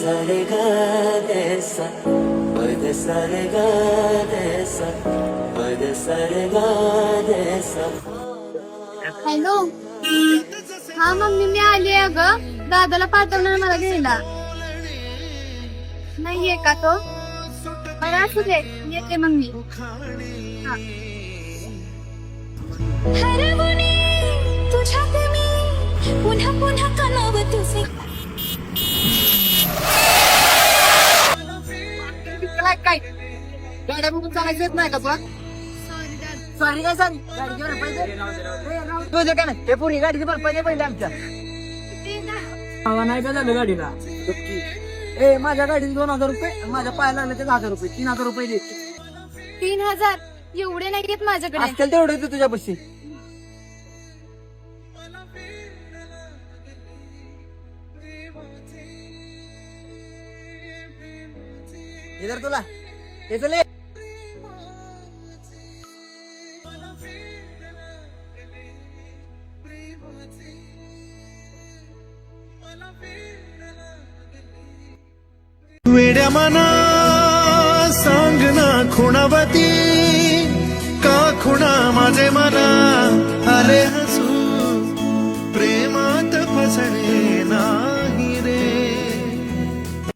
सारे गा रे सा पद सारे गा रे सा पद सारे गा रे सा. हॅलो. हा मम्मी मी आली अगं, दादाला पाठवणार मला घ्यायला. नाहीये का तो? मला असू दे, येते मम्मी. हा. हरवणे तुझ्यात मी पुन्हा पुन्हा कलाव तुझे. काय गाड्या बघून चालायचं येत नाही का तुला? सॉरी काय सॉरी, गाडीचे पैसे काय नाही, ते पुरी गाडीचे पैसे पहिले आमच्या नाही का झालं गाडीला. ए माझ्या गाडीचे 2000 रुपये, माझ्या पायाला लागले ते 1000 रुपये, 3000 रुपये दे. 3000 एवढे नाही घेत माझ्याकडे. आजकाल तेवढे होते तुझ्या पैसे. इधर तुला हे चले. वेड्या मना सांग ना खुणावती का खुणा माझे मना. अरे